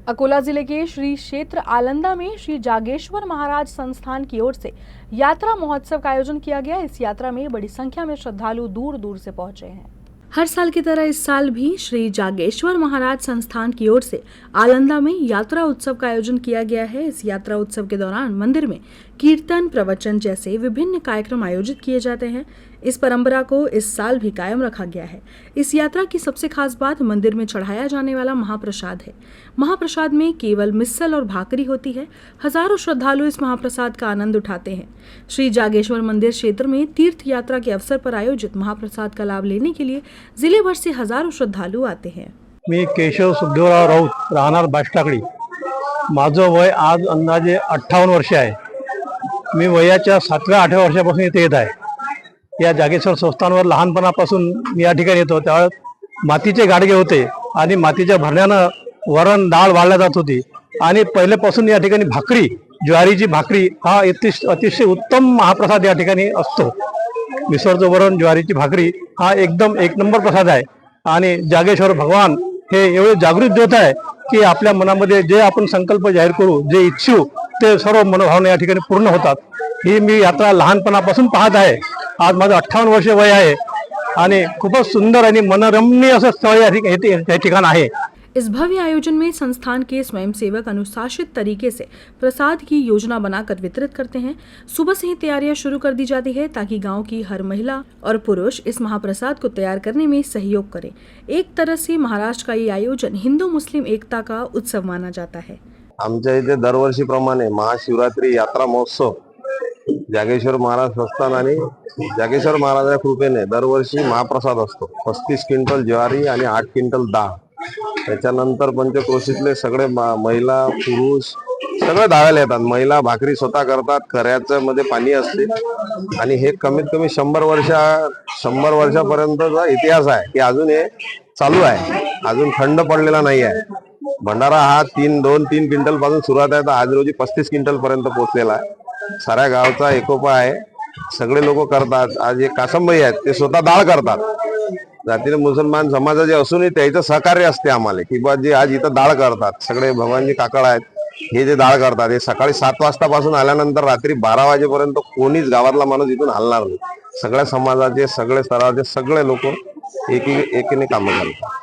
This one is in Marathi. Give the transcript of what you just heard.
अकोला जिले के श्री क्षेत्र आलंदा में श्री जागेश्वर महाराज संस्थान की ओर से यात्रा महोत्सव का आयोजन किया गया। इस यात्रा में बड़ी संख्या में श्रद्धालु दूर दूर से पहुंचे हैं। हर साल की तरह इस साल भी श्री जागेश्वर महाराज संस्थान की ओर से आलंदा में यात्रा उत्सव का आयोजन किया गया है। इस यात्रा उत्सव के दौरान मंदिर में कीर्तन, प्रवचन जैसे विभिन्न कार्यक्रम आयोजित किए जाते हैं। इस परंपरा को इस साल भी कायम रखा गया है। इस यात्रा की सबसे खास बात मंदिर में चढ़ाया जाने वाला महाप्रसाद है। महाप्रसाद में केवल मिसल और भाकरी होती है। हजारों श्रद्धालु इस महाप्रसाद का आनंद उठाते हैं। श्री जागेश्वर मंदिर क्षेत्र में तीर्थ यात्रा के अवसर पर आयोजित महाप्रसाद का लाभ लेने के लिए जिले भर से हजारों श्रद्धालु आते हैं। मी केशव सुखदेवराव राऊत, राहणार बाष्टाकडी। माझं वय आज अंदाजे 58 वर्ष आहे। मी वयाच्या 7व्या-8व्या वर्षापासून इथे येत आहे। या जागेश्वर संस्थानवर लहानपणापासून मी या ठिकाणी येतो। त्यावेळेस मातीचे गाडगे होते आणि मातीच्या भरण्यानं वरण डाळ वाढल्या जात होती आणि पहिल्यापासून या ठिकाणी भाकरी, ज्वारीची भाकरी हा अतिशय उत्तम महाप्रसाद या ठिकाणी असतो। मिसळचं वरण, ज्वारीची भाकरी हा एकदम एक नंबर प्रसाद आहे आणि जागेश्वर भगवान हे एवढे जागृत देवता आहे की आपल्या मनामध्ये जे आपण संकल्प जाहीर करू, जे इच्छू ते सर्व मनोभावना या ठिकाणी पूर्ण होतात। ही मी यात्रा लहानपणापासून पाहत आहे। आज माझं 58 वर्ष वय आहे आणि खूपच सुंदर आणि मनोरम्य असं स्थळ या ठिकाण आहे। इस भव्य आयोजन में संस्थान के स्वयंसेवक अनुशासित तरीके से प्रसाद की योजना बनाकर वितरित करते हैं। सुबह से ही तैयारियां शुरू कर दी जाती है ताकि गांव की हर महिला और पुरुष इस महाप्रसाद को तैयार करने में सहयोग करें। एक तरह से महाराष्ट्र का ये आयोजन हिंदू मुस्लिम एकता का उत्सव माना जाता है। आमच्या इथे दरवर्षीप्रमाणे महाशिवरात्री यात्रा महोत्सव जागेश्वर महाराज संस्थान आणि जागेश्वर महाराजांच्या कृपेने दरवर्षी महाप्रसाद असतो। 35 क्विंटल ज्वारी आणि 8 क्विंटल डाळ। त्याच्यानंतर पंचक्रोशीतले सगळे महिला पुरुष सगळे धावायला येतात। महिला भाकरी स्वतः करतात। खऱ्याचं मध्ये पाणी असते आणि हे कमीत कमी 100 वर्षापर्यंतचा इतिहास आहे की अजून हे चालू आहे। अजून खंड पडलेला नाही आहे। भंडारा हा 2-3 क्विंटल पासून सुरुवात आहे तर आज रोजी 35 क्विंटल पर्यंत पोहोचलेला आहे। साऱ्या गावचा एकोपा आहे। सगळे लोक करतात। आज एक कासमबाई आहेत ते स्वतः डाळ करतात। जातीने मुसलमान समाजाचे असूनही त्याचं सहकार्य असते आम्हाला की बा जे आज इथं डाळ करतात सगळे भगवानजी काकड आहेत हे जे डाळ करतात हे सकाळी 7 वाजतापासून आल्यानंतर रात्री 12 वाजेपर्यंत कोणीच गावातला माणूस इथून हलणार नाही। सगळ्या समाजाचे, सगळे स्तराचे सगळे लोक एकीने कामं करतात।